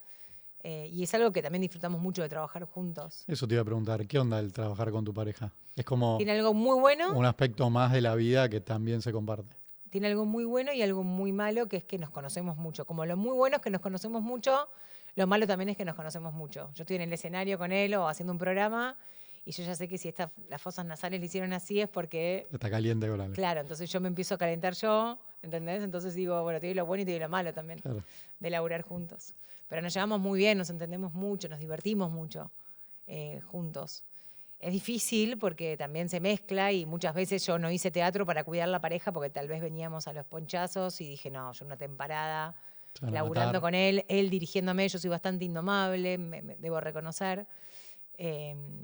y es algo que también disfrutamos mucho de trabajar juntos. Eso te iba a preguntar, ¿qué onda el trabajar con tu pareja? Es como Tiene algo muy bueno, un aspecto más de la vida que también se comparte. tiene algo muy bueno y algo muy malo, que es que nos conocemos mucho. Como lo muy bueno es que nos conocemos mucho, lo malo también es que nos conocemos mucho. Yo estoy en el escenario con él o haciendo un programa y yo ya sé que si las fosas nasales le hicieron así es porque, Está caliente con algo. claro, entonces yo me empiezo a calentar yo, ¿entendés? Entonces digo, bueno, te doy lo bueno y te doy lo malo también, Claro. de laburar juntos. Pero nos llevamos muy bien, nos entendemos mucho, nos divertimos mucho juntos. Es difícil porque también se mezcla y muchas veces yo no hice teatro para cuidar la pareja porque tal vez veníamos a los ponchazos y dije, no, yo una temporada Se van a laburando matar. con él dirigiéndome, yo soy bastante indomable, me debo reconocer,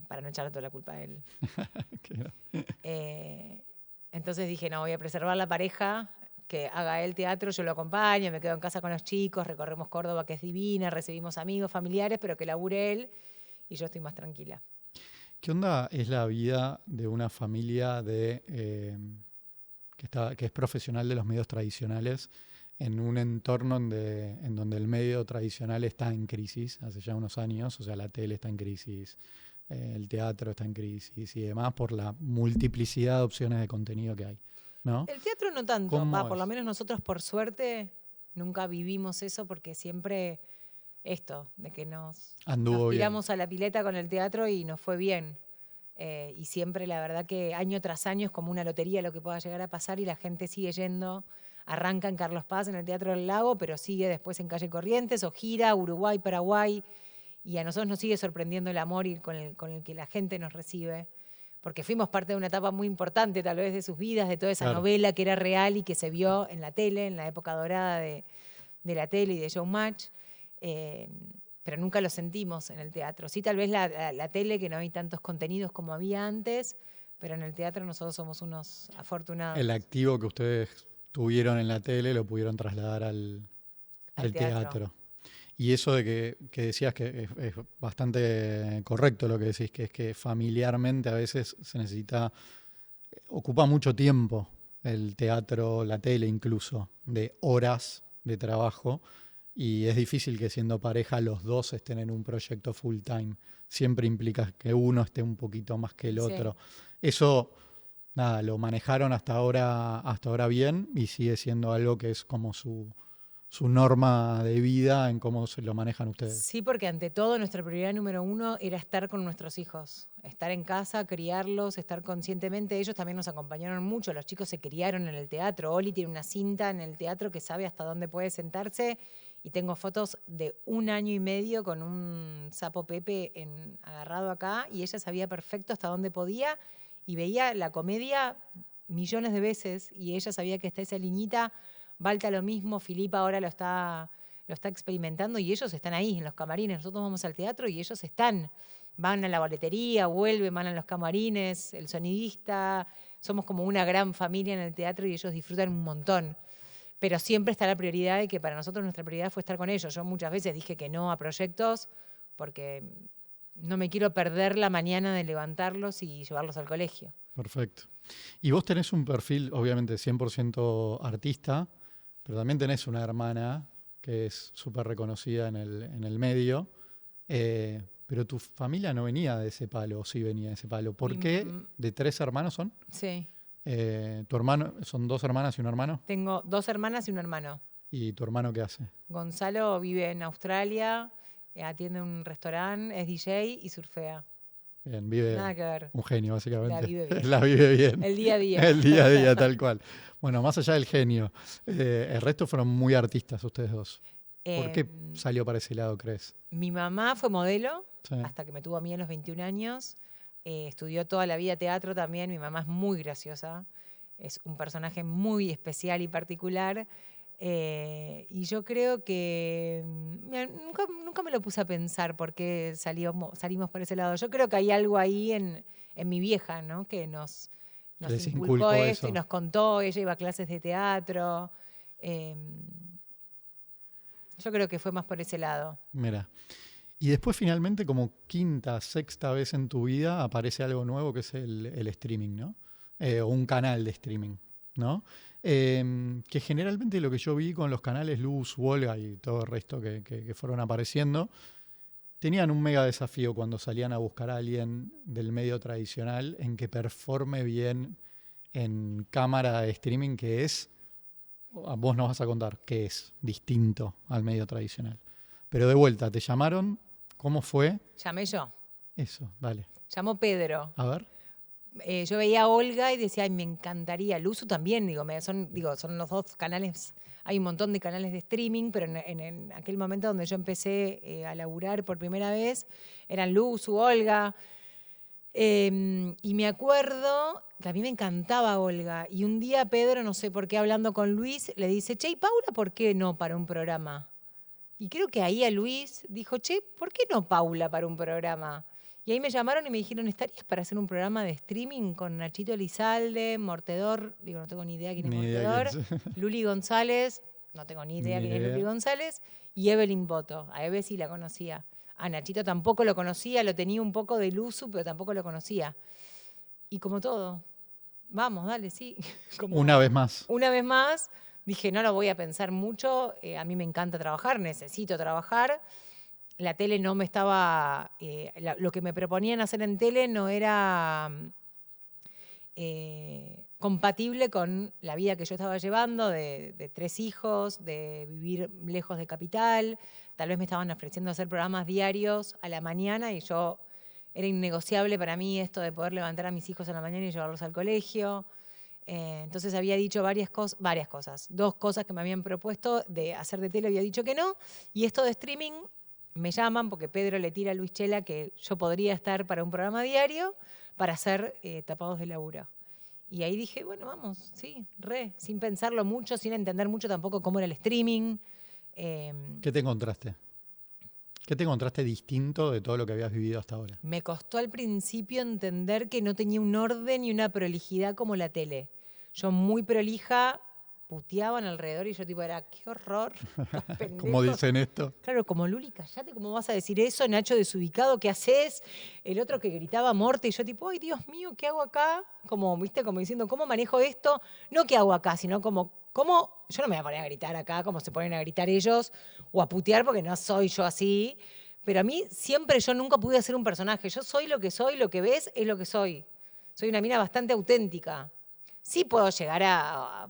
para no echarle toda la culpa a él. Entonces dije, no, voy a preservar la pareja, que haga él teatro, yo lo acompaño, me quedo en casa con los chicos, recorremos Córdoba, que es divina, recibimos amigos, familiares, pero que labure él y yo estoy más tranquila. ¿Qué onda es la vida de una familia que es profesional de los medios tradicionales en un entorno en donde el medio tradicional está en crisis hace ya unos años? O sea, la tele está en crisis, el teatro está en crisis y demás por la multiplicidad de opciones de contenido que hay, ¿no? El teatro no tanto, ¿Cómo por lo es? menos nosotros por suerte nunca vivimos eso porque siempre esto, de que nos Anduvo bien. tiramos a la pileta con el teatro y nos fue bien. Y siempre la verdad que año tras año es como una lotería lo que pueda llegar a pasar y la gente sigue yendo. Arranca en Carlos Paz, en el Teatro del Lago, pero sigue después en Calle Corrientes o gira Uruguay, Paraguay. Y a nosotros nos sigue sorprendiendo el amor con el que la gente nos recibe. Porque fuimos parte de una etapa muy importante tal vez de sus vidas, de toda esa Claro. novela que era real y que se vio en la tele, en la época dorada de la tele y de Showmatch. Pero nunca lo sentimos en el teatro. Sí, tal vez la tele, que no hay tantos contenidos como había antes, pero en el teatro nosotros somos unos afortunados. El activo que ustedes tuvieron en la tele lo pudieron trasladar al teatro. Y eso de que decías que es bastante correcto lo que decís, que es que familiarmente a veces se necesita, ocupa mucho tiempo el teatro, la tele incluso, de horas de trabajo, y es difícil que siendo pareja los dos estén en un proyecto full time. Siempre implica que uno esté un poquito más que el otro. Eso, nada, lo manejaron hasta ahora bien y sigue siendo algo que es como su norma de vida en cómo se lo manejan ustedes. Sí, porque ante todo nuestra prioridad número uno era estar con nuestros hijos, estar en casa, criarlos, estar conscientemente. Ellos también nos acompañaron mucho, los chicos se criaron en el teatro. Oli tiene una cinta en el teatro que sabe hasta dónde puede sentarse y tengo fotos de 1 año y medio con un sapo Pepe agarrado acá y ella sabía perfecto hasta dónde podía y veía la comedia millones de veces y ella sabía que está esa liñita. Balta lo mismo, Filipa ahora lo está experimentando y ellos están ahí en los camarines. Nosotros vamos al teatro y ellos van a la boletería, vuelven, van a los camarines, el sonidista. Somos como una gran familia en el teatro y ellos disfrutan un montón. Pero siempre está la prioridad de que para nosotros nuestra prioridad fue estar con ellos. Yo muchas veces dije que no a proyectos porque no me quiero perder la mañana de levantarlos y llevarlos al colegio. Perfecto. Y vos tenés un perfil, obviamente, 100% artista, pero también tenés una hermana que es súper reconocida en el medio, pero tu familia no venía de ese palo, o sí venía de ese palo. ¿Por qué? ¿De 3 hermanos son? Sí. ¿Tu hermano, son 2 hermanas y un hermano? Tengo 2 hermanas y un hermano. ¿Y tu hermano qué hace? Gonzalo vive en Australia, atiende un restaurante, es DJ y surfea. Bien, vive Nada que ver. un genio, La básicamente. vive bien. La vive bien. El día a día. El día a día, tal cual. Bueno, más allá del genio, el resto fueron muy artistas ustedes dos. ¿Por qué salió para ese lado, crees? Mi mamá fue modelo Sí. hasta que me tuvo a mí a los 21 años. Estudió toda la vida teatro también. Mi mamá es muy graciosa. Es un personaje muy especial y particular. Y yo creo que mira, nunca me lo puse a pensar por qué salimos por ese lado. Yo creo que hay algo ahí en mi vieja, ¿no? Que nos Les inculcó inculcó esto y eso. nos contó. Ella iba a clases de teatro. Yo creo que fue más por ese lado. Mira. Y después finalmente, como quinta, sexta vez en tu vida, aparece algo nuevo que es el streaming, ¿no? O un canal de streaming, ¿no? Que generalmente lo que yo vi con los canales Luz, Wolga y todo el resto que fueron apareciendo, tenían un mega desafío cuando salían a buscar a alguien del medio tradicional en que performe bien en cámara de streaming, que es, vos nos vas a contar, que es distinto al medio tradicional. Pero de vuelta, te llamaron, ¿cómo fue? Llamé yo. Eso, dale. Llamó Pedro. A ver. Yo veía a Olga y decía, ay, me encantaría. Luzu también, son los dos canales. Hay un montón de canales de streaming, pero en aquel momento donde yo empecé a laburar por primera vez, eran Luzu, Olga. Y me acuerdo que a mí me encantaba Olga. Y un día Pedro, no sé por qué, hablando con Luis, le dice, che, ¿y Paula por qué no para un programa? Y creo que ahí a Luis dijo, che, ¿por qué no Paula para un programa? Y ahí me llamaron y me dijeron, ¿estarías para hacer un programa de streaming con Nachito Elizalde, Mortedor? Digo, no tengo ni idea quién es Ni idea Mortedor. quién es. Luli González, no tengo ni idea Ni quién es idea. Luli González. Y Evelyn Boto. A Eve sí la conocía. A Nachito tampoco lo conocía, lo tenía un poco de Luzu, pero tampoco lo conocía. Y como todo, vamos, dale, sí. Como Una vez más. una vez más, dije, no lo voy a pensar mucho, a mí me encanta trabajar, necesito trabajar. La tele no me estaba, lo que me proponían hacer en tele no era compatible con la vida que yo estaba llevando, de 3 hijos, de vivir lejos de capital. Tal vez me estaban ofreciendo hacer programas diarios a la mañana y yo era innegociable para mí esto de poder levantar a mis hijos a la mañana y llevarlos al colegio. Entonces había dicho varias cosas. 2 cosas que me habían propuesto de hacer de tele había dicho que no. Y esto de streaming me llaman porque Pedro le tira a Luis Chela que yo podría estar para un programa diario para hacer tapados de laburo. Y ahí dije, bueno, vamos, sí, sin pensarlo mucho, sin entender mucho tampoco cómo era el streaming. ¿Qué te encontraste? ¿Qué te encontraste distinto de todo lo que habías vivido hasta ahora? Me costó al principio entender que no tenía un orden y una prolijidad como la tele. Yo muy prolija, puteaban alrededor y yo tipo era, qué horror. ¿Cómo dicen esto? Claro, como Luli, callate, ¿cómo vas a decir eso? Nacho desubicado, ¿qué haces? El otro que gritaba muerte y yo tipo, ay, Dios mío, ¿qué hago acá? Como, viste, como diciendo, ¿cómo manejo esto? No qué hago acá, sino como, ¿cómo? Yo no me voy a poner a gritar acá como se ponen a gritar ellos o a putear porque no soy yo así. Pero a mí siempre yo nunca pude ser un personaje. Yo soy, lo que ves es lo que soy. Soy una mina bastante auténtica. Sí puedo llegar a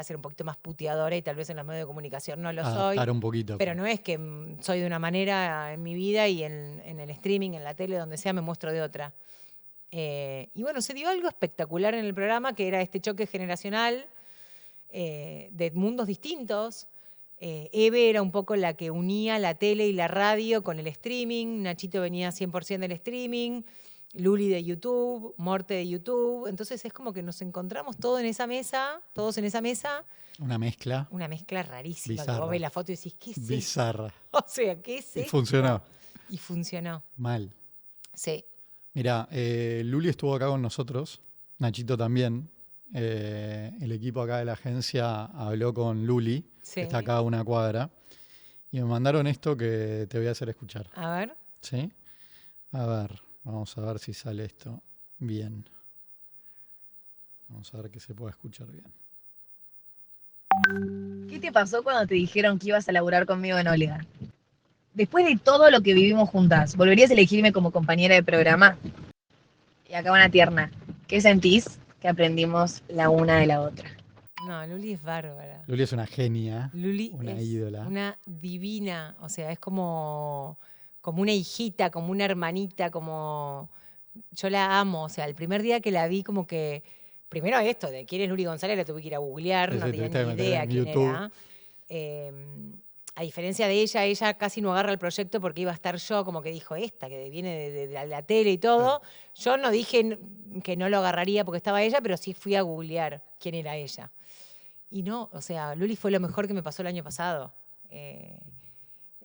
ser un poquito más puteadora y tal vez en los medios de comunicación no lo soy. Adaptar un poquito. Pero no es que soy de una manera en mi vida y en el streaming, en la tele, donde sea, me muestro de otra. Y bueno, se dio algo espectacular en el programa, que era este choque generacional de mundos distintos. Eve era un poco la que unía la tele y la radio con el streaming. Nachito venía 100% del streaming. Luli de YouTube, Morte de YouTube. Entonces es como que nos encontramos todos en esa mesa. Una mezcla Una mezcla rarísima. bizarra. Que vos ves la foto y decís, ¿qué es esto? Bizarra. O sea, ¿qué es Y esto? funcionó. Y funcionó. Mal. Sí. Mira, Luli estuvo acá con nosotros, Nachito también. El equipo acá de la agencia habló con Luli, Sí. que está acá a una cuadra, y me mandaron esto que te voy a hacer escuchar. A ver. ¿Sí? A ver, vamos a ver si sale esto bien. Vamos a ver que se pueda escuchar bien. ¿Qué te pasó cuando te dijeron que ibas a laburar conmigo en Olga? Después de todo lo que vivimos juntas, ¿volverías a elegirme como compañera de programa? Y acá una tierna. ¿Qué sentís que aprendimos la una de la otra? No, Luli es bárbara. Luli es una genia, Luli una es ídola. una divina. O sea, es como como una hijita, como una hermanita, como yo la amo. O sea, el primer día que la vi como que, primero esto, de quién es Luli González, la tuve que ir a googlear, Sí, no sí, tenía tuviste que ni meter idea en quién YouTube. era. Eh, a diferencia de ella casi no agarra el proyecto porque iba a estar yo, como que dijo esta, que viene de la tele y todo. Yo no dije que no lo agarraría porque estaba ella, pero sí fui a googlear quién era ella. Y no, o sea, Luli fue lo mejor que me pasó el año pasado.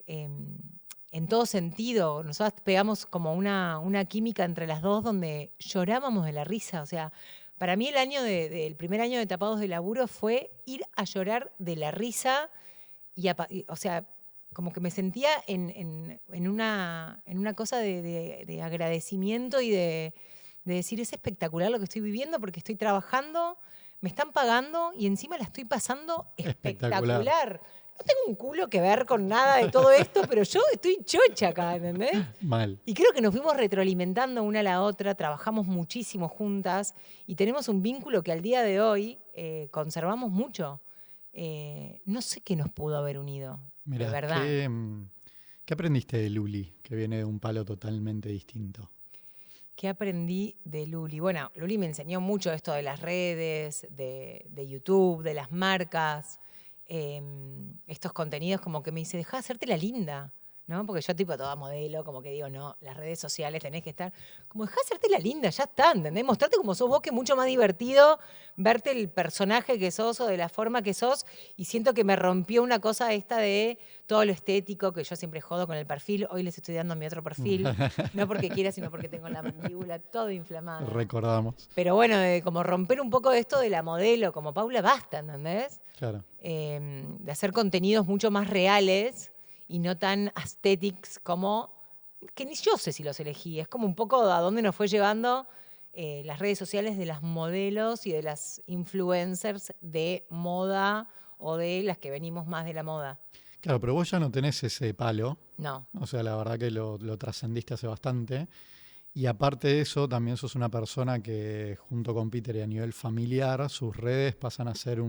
Em, en todo sentido, nosotros pegamos como una química entre las dos donde llorábamos de la risa. O sea, para mí el primer año de Tapados de Laburo fue ir a llorar de la risa o sea, como que me sentía en una cosa de agradecimiento y de decir, es espectacular lo que estoy viviendo porque estoy trabajando, me están pagando y encima la estoy pasando Espectacular. espectacular. No tengo un culo que ver con nada de todo esto, pero yo estoy chocha acá, ¿entendés? Mal. Y creo que nos fuimos retroalimentando una a la otra, trabajamos muchísimo juntas y tenemos un vínculo que al día de hoy conservamos mucho. No sé qué nos pudo haber unido, de Mirá, verdad. ¿qué aprendiste de Luli, que viene de un palo totalmente distinto? ¿Qué aprendí de Luli? Bueno, Luli me enseñó mucho esto de las redes, de YouTube, de las marcas, estos contenidos como que me dice, deja de hacerte la linda, ¿no? Porque yo tipo toda modelo, como que digo, no, las redes sociales tenés que estar, como deja de hacerte la linda, ya está, ¿entendés? Mostrate como sos vos, que es mucho más divertido verte el personaje que sos o de la forma que sos, y siento que me rompió una cosa esta de todo lo estético, que yo siempre jodo con el perfil, hoy les estoy dando mi otro perfil, no porque quiera, sino porque tengo la mandíbula todo inflamada. Recordamos. Pero bueno, de como romper un poco esto de la modelo, como Paula Basta, ¿entendés? Claro. De hacer contenidos mucho más reales y no tan aesthetics como, que ni yo sé si los elegí, es como un poco a dónde nos fue llevando las redes sociales de las modelos y de las influencers de moda o de las que venimos más de la moda. Claro, pero vos ya no tenés ese palo. No. O sea, la verdad que lo trascendiste hace bastante. Y aparte de eso, también sos una persona que junto con Peter y a nivel familiar, sus redes pasan a ser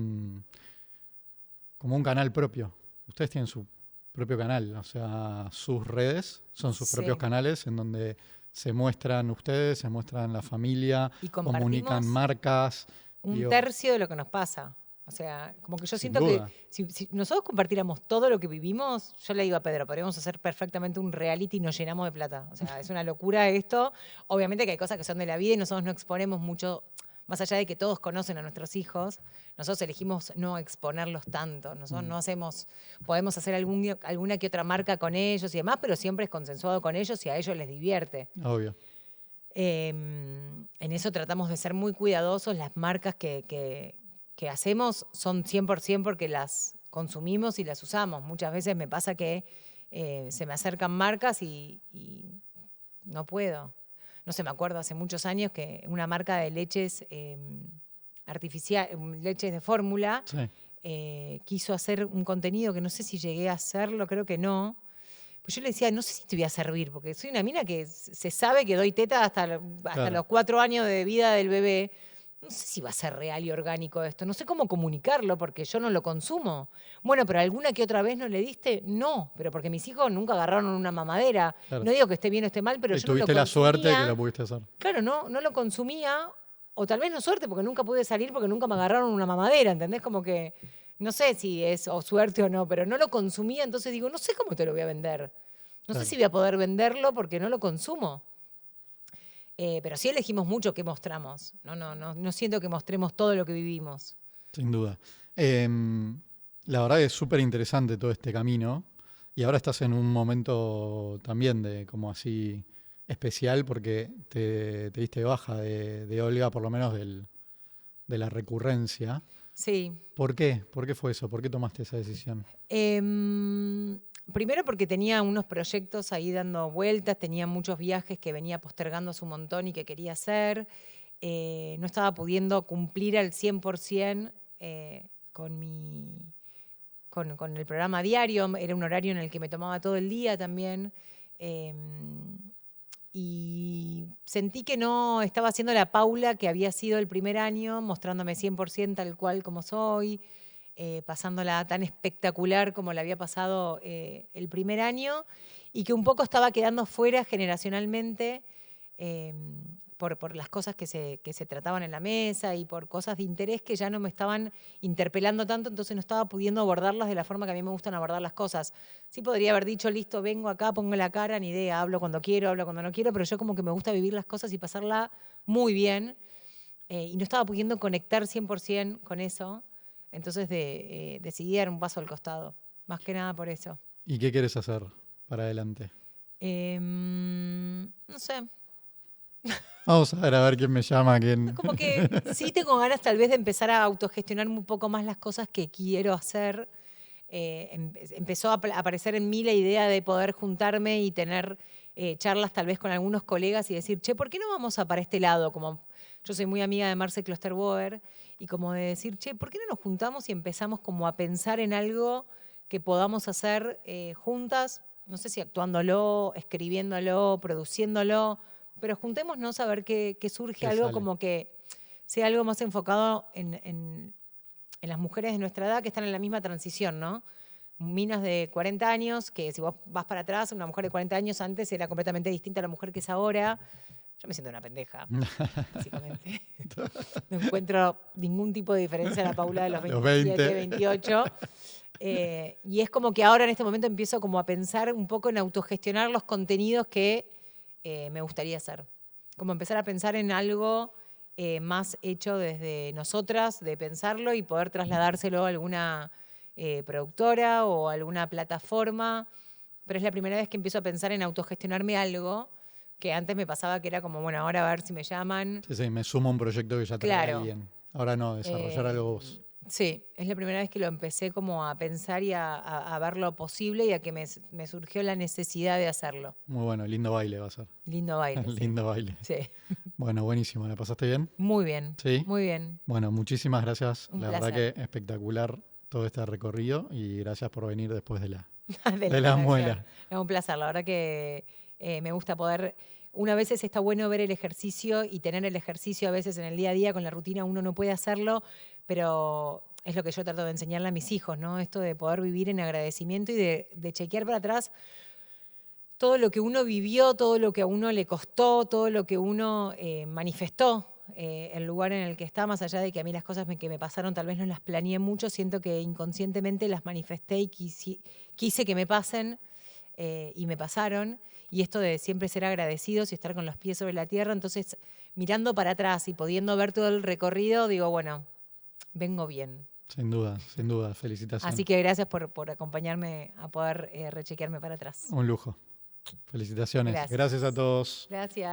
como un canal propio. Ustedes tienen su propio canal, o sea, sus redes son sus propios Sí. canales en donde se muestran ustedes, se muestran la familia, Y comunican compartimos marcas. un Digo, tercio de lo que nos pasa. O sea, como que yo sin siento que duda. si nosotros compartiéramos todo lo que vivimos, yo le digo a Pedro, podríamos hacer perfectamente un reality y nos llenamos de plata. O sea, es una locura esto. Obviamente que hay cosas que son de la vida y nosotros no exponemos mucho, más allá de que todos conocen a nuestros hijos, nosotros elegimos no exponerlos tanto. Nosotros no hacemos, podemos hacer alguna que otra marca con ellos y demás, pero siempre es consensuado con ellos y a ellos les divierte. Obvio. En eso tratamos de ser muy cuidadosos. Las marcas que hacemos son 100% porque las consumimos y las usamos. Muchas veces me pasa que se me acercan marcas y no puedo. No sé, me acuerdo hace muchos años que una marca de leches artificial, leches de fórmula, Sí. quiso hacer un contenido que no sé si llegué a hacerlo, creo que no. Pues yo le decía, no sé si te voy a servir, porque soy una mina que se sabe que doy teta hasta Claro. los 4 años de vida del bebé. No sé si va a ser real y orgánico esto. No sé cómo comunicarlo porque yo no lo consumo. Bueno, pero ¿alguna que otra vez no le diste? No, pero porque mis hijos nunca agarraron una mamadera. Claro. No digo que esté bien o esté mal, pero Y yo no lo tuviste la suerte de que consumía. lo pudiste hacer. Claro, no lo consumía, o tal vez no suerte, porque nunca pude salir porque nunca me agarraron una mamadera, ¿entendés? Como que, no sé si es o suerte o no, pero no lo consumía, entonces digo, no sé cómo te lo voy a vender. No sé Claro. si voy a poder venderlo porque no lo consumo. Pero sí elegimos mucho qué mostramos. No siento que mostremos todo lo que vivimos. Sin duda. La verdad que es súper interesante todo este camino. Y ahora estás en un momento también de como así especial porque te diste de baja de Olga, por lo menos de la recurrencia. Sí. ¿Por qué? ¿Por qué fue eso? ¿Por qué tomaste esa decisión? Primero porque tenía unos proyectos ahí dando vueltas, tenía muchos viajes que venía postergando hace un montón y que quería hacer. No estaba pudiendo cumplir al 100% con el programa diario. Era un horario en el que me tomaba todo el día también. Y sentí que no estaba haciendo la Paula que había sido el primer año, mostrándome 100% tal cual como soy. pasándola tan espectacular como la había pasado el primer año, y que un poco estaba quedando fuera generacionalmente por las cosas que se trataban en la mesa y por cosas de interés que ya no me estaban interpelando tanto, entonces no estaba pudiendo abordarlas de la forma que a mí me gustan abordar las cosas. Sí podría haber dicho, listo, vengo acá, pongo la cara, ni idea, hablo cuando quiero, hablo cuando no quiero, pero yo como que me gusta vivir las cosas y pasarla muy bien, y no estaba pudiendo conectar 100% con eso, entonces decidí dar un paso al costado, más que nada por eso. ¿Y qué quieres hacer para adelante? No sé. Vamos a ver quién me llama, quién... Como que sí tengo ganas tal vez de empezar a autogestionar un poco más las cosas que quiero hacer. Empezó a aparecer en mí la idea de poder juntarme y tener charlas tal vez con algunos colegas y decir, che, ¿por qué no vamos a para este lado? Como yo soy muy amiga de Marce Klosterboer, y como de decir, che, ¿por qué no nos juntamos y empezamos como a pensar en algo que podamos hacer juntas? No sé si actuándolo, escribiéndolo, produciéndolo, pero juntémonos a ver qué surge, ¿Qué algo sale? como que sea algo más enfocado en las mujeres de nuestra edad que están en la misma transición, ¿no? Minas de 40 años, que si vos vas para atrás, una mujer de 40 años antes era completamente distinta a la mujer que es ahora. Yo me siento una pendeja, básicamente. No encuentro ningún tipo de diferencia a la Paula de los Los 27, 20. 28. Y es como que ahora en este momento empiezo como a pensar un poco en autogestionar los contenidos que me gustaría hacer. Como empezar a pensar en algo más hecho desde nosotras, de pensarlo y poder trasladárselo a alguna productora o a alguna plataforma. Pero es la primera vez que empiezo a pensar en autogestionarme algo que antes me pasaba que era como, bueno, ahora a ver si me llaman. Sí, me sumo a un proyecto que ya trae Claro. alguien. Ahora no, desarrollar algo vos. Sí, es la primera vez que lo empecé como a pensar y a ver lo posible, y a que me surgió la necesidad de hacerlo. Muy bueno, lindo baile va a ser. Lindo baile. Sí. Lindo baile. Sí. Bueno, buenísimo. ¿La pasaste bien? Muy bien. Sí. Muy bien. Bueno, muchísimas gracias. Un La placer. verdad que espectacular todo este recorrido y gracias por venir después de la De la muela. grabación. No, un placer. La verdad que me gusta poder. Una vez está bueno ver el ejercicio y tener el ejercicio a veces en el día a día, con la rutina uno no puede hacerlo, pero es lo que yo trato de enseñarle a mis hijos, ¿no? Esto de poder vivir en agradecimiento y de chequear para atrás todo lo que uno vivió, todo lo que a uno le costó, todo lo que uno manifestó, el lugar en el que está, más allá de que a mí las cosas que me pasaron tal vez no las planeé mucho, siento que inconscientemente las manifesté y quise que me pasen, y me pasaron. Y esto de siempre ser agradecidos y estar con los pies sobre la tierra, entonces mirando para atrás y pudiendo ver todo el recorrido, digo, bueno, vengo bien. Sin duda, felicitaciones. Así que gracias por acompañarme a poder rechequearme para atrás. Un lujo. Felicitaciones. Gracias. Gracias a todos. Gracias.